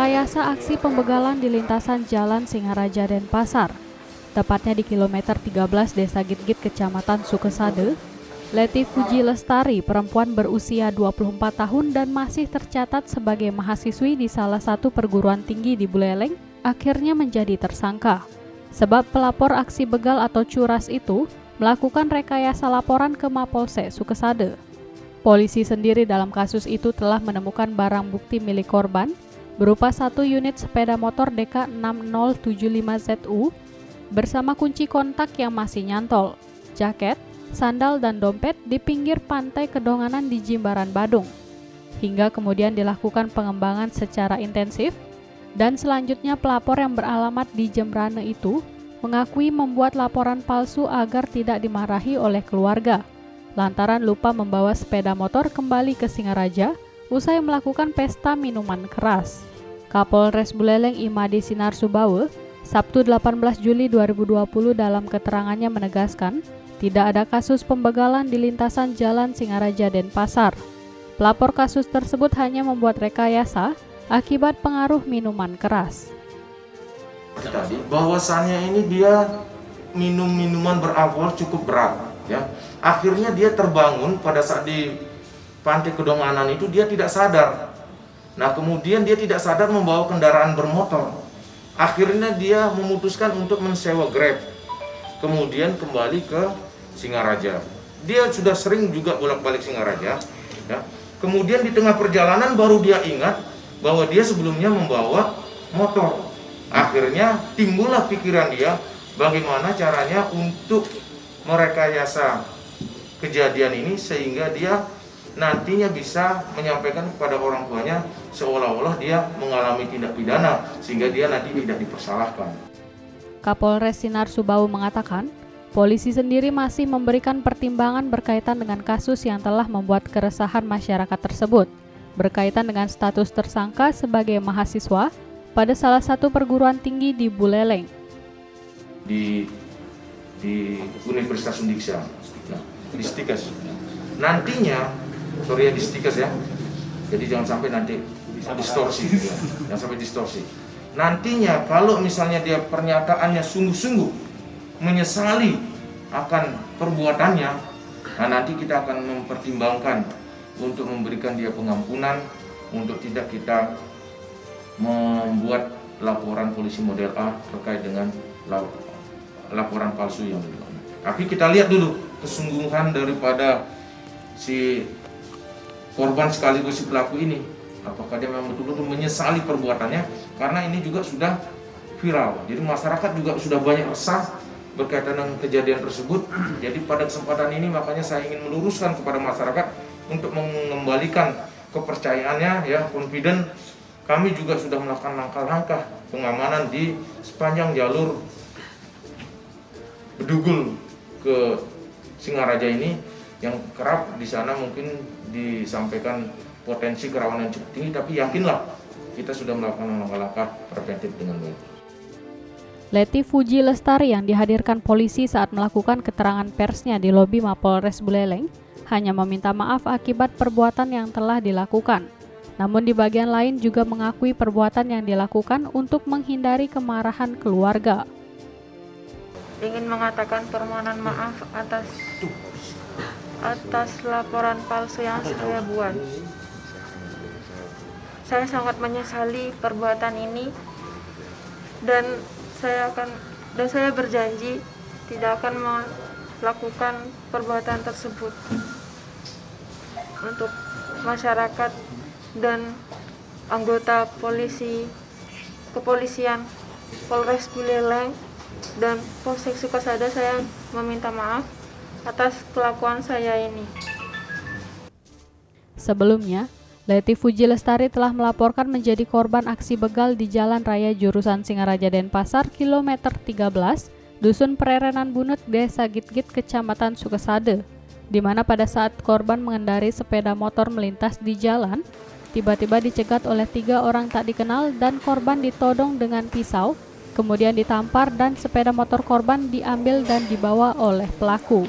merekayasa aksi pembegalan di lintasan Jalan Singaraja Denpasar. Tepatnya di kilometer 13 Desa Gitgit, Kecamatan Sukesade, Leti Fuji Lestari, perempuan berusia 24 tahun dan masih tercatat sebagai mahasiswi di salah satu perguruan tinggi di Buleleng, akhirnya menjadi tersangka. Sebab pelapor aksi begal atau curas itu melakukan rekayasa laporan ke Mapolsek Sukesade. Polisi sendiri dalam kasus itu telah menemukan barang bukti milik korban berupa 1 unit sepeda motor DK6075ZU bersama kunci kontak yang masih nyantol, jaket, sandal dan dompet di pinggir pantai Kedonganan di Jimbaran, Badung. Hingga kemudian dilakukan pengembangan secara intensif dan selanjutnya pelapor yang beralamat di Jembrane itu mengakui membuat laporan palsu agar tidak dimarahi oleh keluarga, lantaran lupa membawa sepeda motor kembali ke Singaraja usai melakukan pesta minuman keras. Kapolres Buleleng Imade Sinarsubawe, Sabtu 18 Juli 2020 dalam keterangannya menegaskan, tidak ada kasus pembegalan di lintasan Jalan Singaraja Denpasar. Pelapor kasus tersebut hanya membuat rekayasa akibat pengaruh minuman keras. Tadi bahwasannya ini dia minum minuman beralkohol cukup berat, ya. Akhirnya dia terbangun pada saat di pantai Kedonganan itu dia tidak sadar. Nah, kemudian dia tidak sadar membawa kendaraan bermotor. Akhirnya dia memutuskan untuk mensewa Grab. Kemudian kembali ke Singaraja. Dia sudah sering juga bolak-balik Singaraja, ya. Kemudian di tengah perjalanan baru dia ingat bahwa dia sebelumnya membawa motor. Akhirnya timbullah pikiran dia bagaimana caranya untuk merekayasa kejadian ini sehingga dia nantinya bisa menyampaikan kepada orang tuanya seolah-olah dia mengalami tindak pidana sehingga dia nanti tidak dipersalahkan. Kapolres Sinarsubawe mengatakan, polisi sendiri masih memberikan pertimbangan berkaitan dengan kasus yang telah membuat keresahan masyarakat tersebut, berkaitan dengan status tersangka sebagai mahasiswa pada salah satu perguruan tinggi di Buleleng. Di Universitas Undiksa, nah, di Stikas. Nantinya di Stikas ya. Jadi jangan sampai nanti distorsi, ya. Jangan sampai distorsi. Nantinya kalau misalnya dia pernyataannya sungguh-sungguh menyesali akan perbuatannya, nah nanti kita akan mempertimbangkan untuk memberikan dia pengampunan, untuk tidak kita membuat laporan polisi model A terkait dengan laporan palsu yang dilakukan. Tapi kita lihat dulu kesungguhan daripada si korban sekaligus si pelaku ini, apakah dia memang betul-betul menyesali perbuatannya, karena ini juga sudah viral. Jadi masyarakat juga sudah banyak resah berkaitan dengan kejadian tersebut. Jadi pada kesempatan ini makanya saya ingin meluruskan kepada masyarakat untuk mengembalikan kepercayaannya, ya, confident. Kami juga sudah melakukan langkah-langkah pengamanan di sepanjang jalur Bedugul ke Singaraja ini yang kerap di sana mungkin disampaikan potensi kerawanan cukup tinggi, tapi yakinlah kita sudah melakukan langkah-langkah preventif dengan baik. Leti Fuji Lestari yang dihadirkan polisi saat melakukan keterangan persnya di lobi Mapolres Buleleng hanya meminta maaf akibat perbuatan yang telah dilakukan. Namun di bagian lain juga mengakui perbuatan yang dilakukan untuk menghindari kemarahan keluarga. Ingin mengatakan permohonan maaf atas laporan palsu yang saya buat. Saya sangat menyesali perbuatan ini dan saya berjanji tidak akan melakukan perbuatan tersebut untuk masyarakat dan anggota kepolisian Polres Buleleng dan Polsek Sukesade. Saya meminta maaf atas kelakuan saya ini. Sebelumnya, Leti Fuji Lestari telah melaporkan menjadi korban aksi begal di Jalan Raya jurusan Singaraja Denpasar kilometer 13, Dusun Pererenan Bunut, Desa Gitgit, Kecamatan Sukesade, di mana pada saat korban mengendarai sepeda motor melintas di jalan, tiba-tiba dicegat oleh 3 orang tak dikenal dan korban ditodong dengan pisau, kemudian ditampar dan sepeda motor korban diambil dan dibawa oleh pelaku.